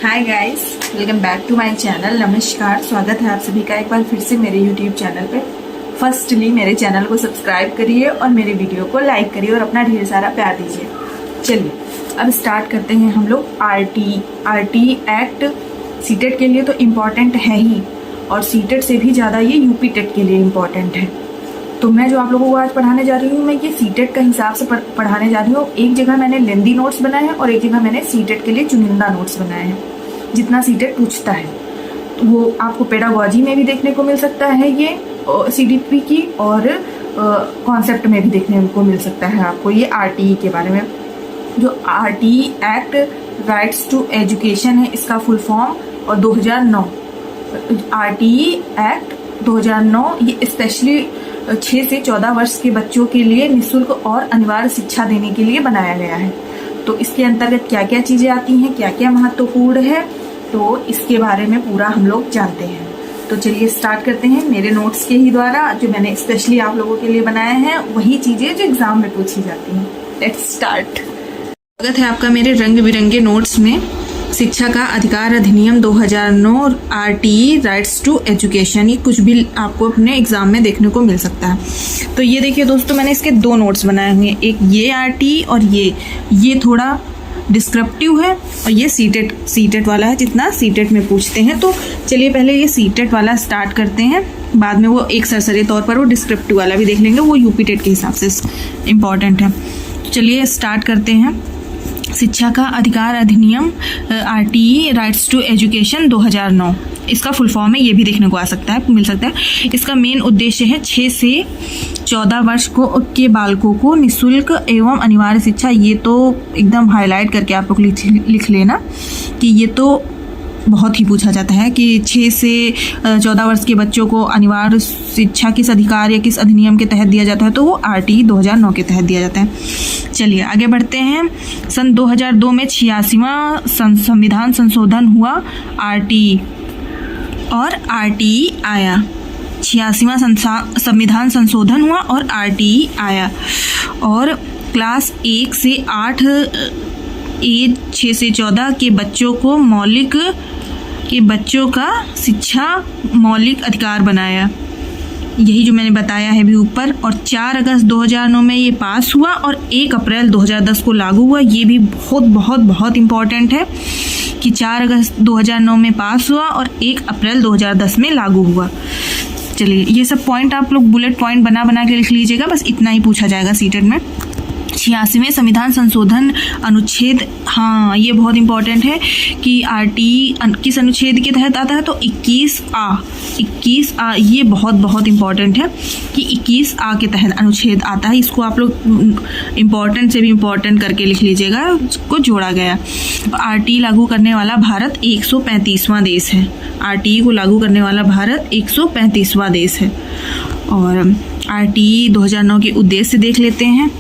Hi guys, welcome back to my channel. नमस्कार, स्वागत है आप सभी का एक बार फिर से मेरे यूट्यूब चैनल पे। फर्स्टली मेरे चैनल को सब्सक्राइब करिए और मेरे वीडियो को लाइक करिए और अपना ढेर सारा प्यार दीजिए। चलिए अब स्टार्ट करते हैं हम लोग। आरटी एक्ट सीटेट के लिए तो इम्पॉर्टेंट है ही, और सीटेट से भी ज़्यादा ये यूपी टेट के लिए इम्पॉर्टेंट है। तो मैं जो आप लोगों को आज पढ़ाने जा रही हूँ, मैं ये सीटेट का हिसाब से पढ़ाने जा रही हूँ। एक जगह मैंने लेंदी नोट्स बनाए हैं और एक जगह मैंने सीटेट के लिए चुनिंदा नोट्स बनाए हैं। जितना सीटेट पूछता है तो वो आपको पेडागोजी में भी देखने को मिल सकता है, ये सीडीपी की, और कॉन्सेप्ट में भी देखने को मिल सकता है आपको ये आरटीई के बारे में। जो RTE act rights to education है, इसका फुल फॉर्म, और 2009 आरटीई एक्ट 2009 ये स्पेशली 6 से 14 वर्ष के बच्चों के लिए निःशुल्क और अनिवार्य शिक्षा देने के लिए बनाया गया है। तो इसके अंतर्गत क्या क्या चीज़ें आती हैं, क्या क्या महत्वपूर्ण है, तो इसके बारे में पूरा हम लोग जानते हैं। तो चलिए स्टार्ट करते हैं। मेरे नोट्स के ही द्वारा जो मैंने स्पेशली आप लोगों के लिए बनाए हैं, वही चीज़ें जो एग्जाम में पूछी जाती हैं। Let's start. स्वागत है आपका मेरे रंग बिरंगे नोट्स में। शिक्षा का अधिकार अधिनियम 2009 आरटीई राइट्स टू एजुकेशन, ये कुछ भी आपको अपने एग्जाम में देखने को मिल सकता है। तो ये देखिए दोस्तों, मैंने इसके 2 नोट्स बनाए हुए हैं। एक ये आरटीई और ये थोड़ा डिस्क्रिप्टिव है, और ये सीटेट वाला है, जितना सीटेट में पूछते हैं। तो चलिए पहले ये सीटेट वाला स्टार्ट करते हैं, बाद में वो एक सरसरी तौर पर वो डिस्क्रिप्टिव वाला भी देख लेंगे, वो यूपी टेट के हिसाब से इम्पॉर्टेंट है। तो चलिए स्टार्ट करते हैं। शिक्षा का अधिकार अधिनियम आरटीई राइट्स टू एजुकेशन 2009, इसका फुल फॉर्म है, ये भी देखने को मिल सकता है। इसका मेन उद्देश्य है 6 से 14 वर्ष के बालकों को निःशुल्क एवं अनिवार्य शिक्षा। ये तो एकदम हाईलाइट करके आप लोग लिख लेना कि ये तो बहुत ही पूछा जाता है कि 6 से 14 वर्ष के बच्चों को अनिवार्य शिक्षा किस अधिकार या किस अधिनियम के तहत दिया जाता है, तो वो आरटीई 2009 के तहत दिया जाता है। चलिए आगे बढ़ते हैं। सन 2002 में 86वां संविधान संशोधन हुआ, आरटीई आया। 86वां संविधान संशोधन हुआ और आरटीई आया, और क्लास 1 से 8 एज 6 से 14 के बच्चों का शिक्षा मौलिक अधिकार बनाया। यही जो मैंने बताया है भी ऊपर। और 4 अगस्त 2009 में ये पास हुआ और 1 अप्रैल 2010 को लागू हुआ। ये भी बहुत बहुत बहुत इम्पॉर्टेंट है कि 4 अगस्त 2009 में पास हुआ और 1 अप्रैल 2010 में लागू हुआ। चलिए ये सब पॉइंट आप लोग बुलेट पॉइंट बना के लिख लीजिएगा, बस इतना ही पूछा जाएगा सीटेट में। 86वें संविधान संशोधन अनुच्छेद, हाँ ये बहुत इंपॉर्टेंट है कि आरटीई किस अनुच्छेद के तहत आता है, तो 21A, ये बहुत बहुत इंपॉर्टेंट है कि 21A के तहत अनुच्छेद आता है। इसको आप लोग इम्पॉर्टेंट से भी इम्पॉर्टेंट करके लिख लीजिएगा, उसको जोड़ा गया। आरटीई लागू करने वाला भारत 135वां देश है। आरटीई को लागू करने वाला भारत 135वां देश है। और आरटीई 2009 के उद्देश्य देख लेते हैं।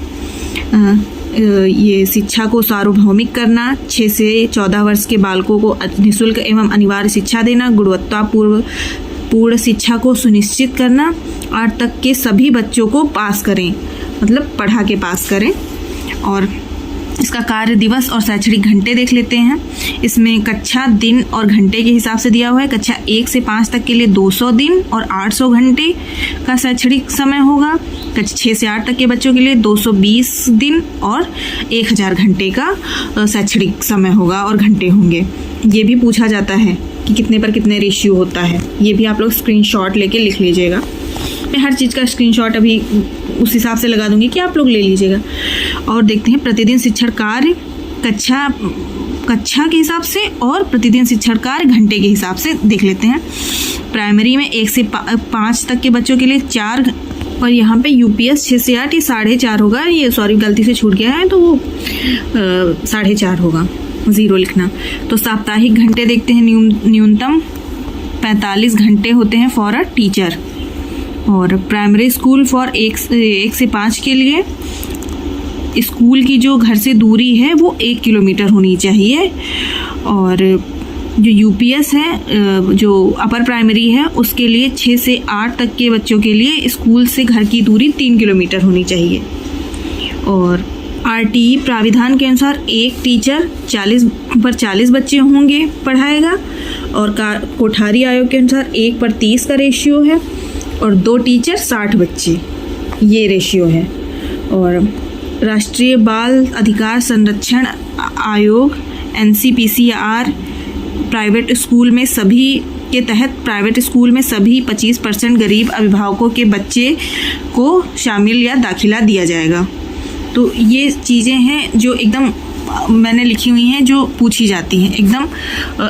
ये शिक्षा को सार्वभौमिक करना, 6 से 14 वर्ष के बालकों को निःशुल्क एवं अनिवार्य शिक्षा देना, गुणवत्तापूर्ण शिक्षा को सुनिश्चित करना, 8 तक के सभी बच्चों को पास करें, मतलब पढ़ा के पास करें। और इसका कार्य दिवस और शैक्षणिक घंटे देख लेते हैं। इसमें कक्षा दिन और घंटे के हिसाब से दिया हुआ है। कक्षा 1 से 5 तक के लिए 200 दिन और 800 घंटे का शैक्षणिक समय होगा। कक्षा 6 से 8 तक के बच्चों के लिए 220 दिन और 1000 घंटे का शैक्षणिक समय होगा और घंटे होंगे। ये भी पूछा जाता है कि कितने पर कितने रेशियो होता है, ये भी आप लोग स्क्रीनशॉट लेके लिख लीजिएगा। मैं हर चीज़ का स्क्रीनशॉट अभी उस हिसाब से लगा दूंगी कि आप लोग ले लीजिएगा। और देखते हैं प्रतिदिन शिक्षण कार्य कक्षा के हिसाब से और प्रतिदिन शिक्षण कार्य घंटे के हिसाब से देख लेते हैं। प्राइमरी में 1 से 5 तक के बच्चों के लिए 4, और यहाँ पे यूपीएस 6 से 8 ये 4.5 होगा। ये सॉरी गलती से छूट गया है, तो वो 4.5 होगा, 0 लिखना। तो साप्ताहिक घंटे देखते हैं। न्यूनतम 45 घंटे होते हैं फॉर अ टीचर। और प्राइमरी स्कूल फॉर 1 से 5 के लिए स्कूल की जो घर से दूरी है वो 1 किलोमीटर होनी चाहिए। और जो यूपीएस है, जो अपर प्राइमरी है, उसके लिए 6 से 8 तक के बच्चों के लिए स्कूल से घर की दूरी 3 किलोमीटर होनी चाहिए। और आरटीई प्राविधान के अनुसार एक टीचर 40 बच्चे होंगे पढ़ाएगा, और कोठारी आयोग के अनुसार 1/30 का रेशियो है, और 2 टीचर 60 बच्चे, ये रेशियो है। और राष्ट्रीय बाल अधिकार संरक्षण आयोग NCPCR प्राइवेट स्कूल में सभी के तहत प्राइवेट स्कूल में सभी 25% गरीब अभिभावकों के बच्चे को शामिल या दाखिला दिया जाएगा। तो ये चीज़ें हैं जो एकदम मैंने लिखी हुई हैं, जो पूछी जाती हैं, एकदम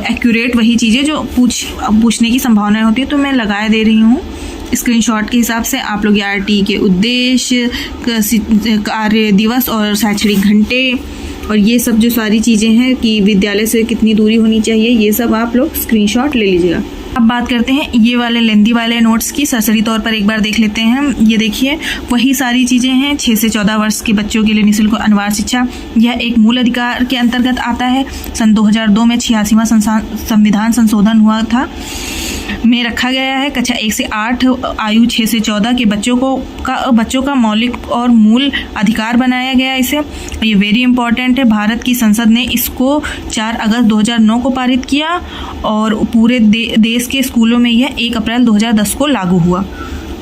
एक्यूरेट वही चीज़ें जो पूछने की संभावना होती है। तो मैं लगाए दे रही हूँ स्क्रीनशॉट के हिसाब से। आप लोग आरटीई के उद्देश्य, कार्य दिवस और शैक्षणिक घंटे और ये सब जो सारी चीज़ें हैं कि विद्यालय से कितनी दूरी होनी चाहिए, ये सब आप लोग स्क्रीनशॉट ले लीजिएगा। अब बात करते हैं ये वाले लेंदी वाले नोट्स की, सरसरी तौर पर एक बार देख लेते हैं। ये देखिए वही सारी चीज़ें हैं। 6 से 14 वर्ष के बच्चों के लिए निःशुल्क अनिवार्य शिक्षा, यह एक मूल अधिकार के अंतर्गत आता है। सन 2002 में 86वां संविधान संशोधन हुआ था, में रखा गया है। कक्षा 1 से 8 आयु 6 से 14 के बच्चों का मौलिक और मूल अधिकार बनाया गया इसे। ये वेरी इंपॉर्टेंट है। भारत की संसद ने इसको 4 अगस्त 2009 को पारित किया और पूरे देश के स्कूलों में यह 1 अप्रैल 2010 को लागू हुआ।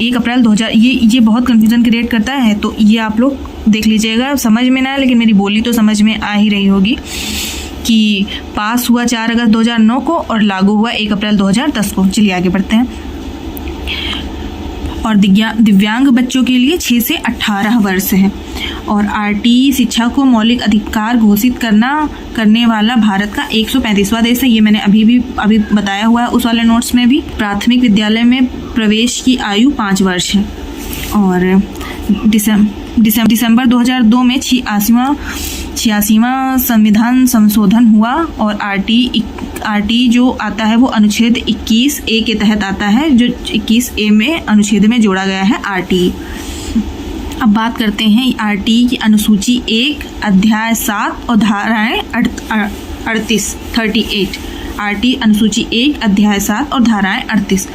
1 अप्रैल 2000 ये बहुत कन्फ्यूजन क्रिएट करता है, तो ये आप लोग देख लीजिएगा। समझ में ना आए लेकिन मेरी बोली तो समझ में आ ही रही होगी कि पास हुआ 4 अगस्त 2009 को और लागू हुआ 1 अप्रैल 2010 को। चलिए आगे बढ़ते हैं। और दिव्यांग बच्चों के लिए 6 से 18 वर्ष है। और आरटीई शिक्षा को मौलिक अधिकार घोषित करने वाला भारत का 135वां देश है। ये मैंने अभी बताया हुआ है उस वाले नोट्स में भी। प्राथमिक विद्यालय में प्रवेश की आयु 5 वर्ष है। और दिसंबर 2002 में 86वां संविधान संशोधन हुआ और आरटीई जो आता है वो अनुच्छेद 21A के तहत आता है, जो 21A में अनुच्छेद में जोड़ा गया है आरटीई। अब बात करते हैं आरटीई की अनुसूची 1 अध्याय 7 और धाराएं 38। आरटीई अनुसूची 1 अध्याय 7 और धाराएं 38।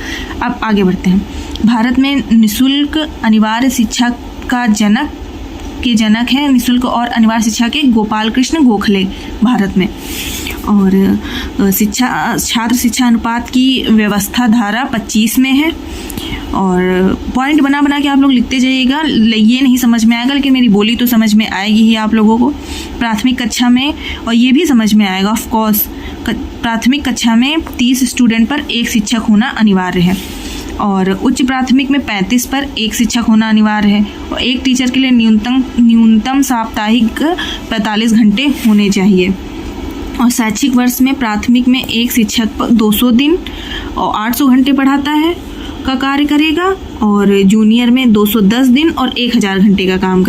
अब आगे बढ़ते हैं। भारत में निःशुल्क अनिवार्य शिक्षा का जनक है निःशुल्क और अनिवार्य शिक्षा के गोपाल कृष्ण गोखले भारत में। और छात्र शिक्षा अनुपात की व्यवस्था धारा 25 में है। और पॉइंट बना के आप लोग लिखते जाइएगा। ये नहीं समझ में आएगा लेकिन मेरी बोली तो समझ में आएगी ही आप लोगों को। प्राथमिक कक्षा में, और ये भी समझ में आएगा ऑफ कोर्स, प्राथमिक कक्षा में 30 स्टूडेंट पर 1 शिक्षक होना अनिवार्य है। और उच्च प्राथमिक में 35 पर 1 शिक्षक होना अनिवार्य है। और एक टीचर के लिए न्यूनतम साप्ताहिक 45 घंटे होने चाहिए। और शैक्षिक वर्ष में प्राथमिक में 1 शिक्षक पर 200 दिन और 800 घंटे पढ़ाता है का कार्य करेगा। और जूनियर में 210 दिन और 1000 घंटे का काम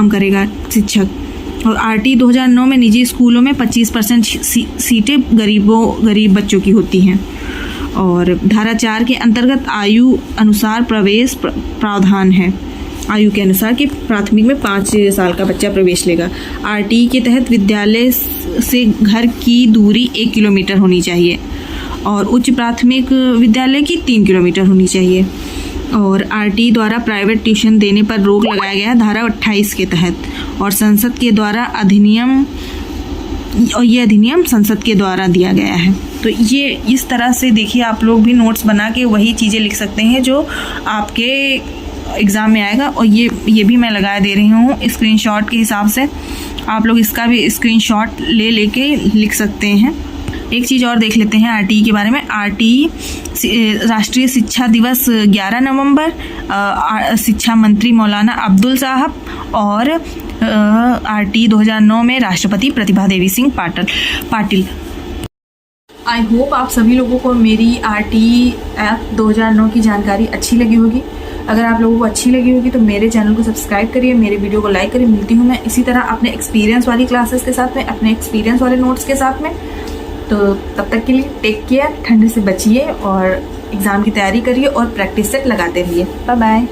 करेगा शिक्षक। और आरटीई 2009 में निजी स्कूलों में 25% सीटें गरीब बच्चों की होती हैं। और धारा 4 के अंतर्गत आयु अनुसार प्रवेश प्रावधान है। आयु के अनुसार कि प्राथमिक में 5 साल का बच्चा प्रवेश लेगा। आरटीई के तहत विद्यालय से घर की दूरी 1 किलोमीटर होनी चाहिए और उच्च प्राथमिक विद्यालय की 3 किलोमीटर होनी चाहिए। और आरटीई द्वारा प्राइवेट ट्यूशन देने पर रोक लगाया गया है धारा 28 के तहत। और संसद के द्वारा ये अधिनियम संसद के द्वारा दिया गया है। तो ये इस तरह से देखिए, आप लोग भी नोट्स बना के वही चीज़ें लिख सकते हैं जो आपके एग्ज़ाम में आएगा। और ये भी मैं लगा दे रही हूँ स्क्रीनशॉट के हिसाब से। आप लोग इसका भी स्क्रीनशॉट लेके लिख सकते हैं। एक चीज़ और देख लेते हैं आरटीई के बारे में। आरटीई राष्ट्रीय शिक्षा दिवस 11 नवंबर, शिक्षा मंत्री मौलाना अब्दुल साहब, और आरटीई 2009 में राष्ट्रपति प्रतिभा देवी सिंह पाटिल। आई होप आप सभी लोगों को मेरी आरटीई ऐप 2009 की जानकारी अच्छी लगी होगी। अगर आप लोगों को अच्छी लगी होगी तो मेरे चैनल को सब्सक्राइब करिए, मेरे वीडियो को लाइक करिए। मिलती हूँ मैं इसी तरह अपने एक्सपीरियंस वाली क्लासेस के साथ में, अपने एक्सपीरियंस वाले नोट्स के साथ में। तो तब तक के लिए टेक केयर, ठंड से बचिए और एग्ज़ाम की तैयारी करिए और प्रैक्टिस सेट लगाते रहिए। Bye bye.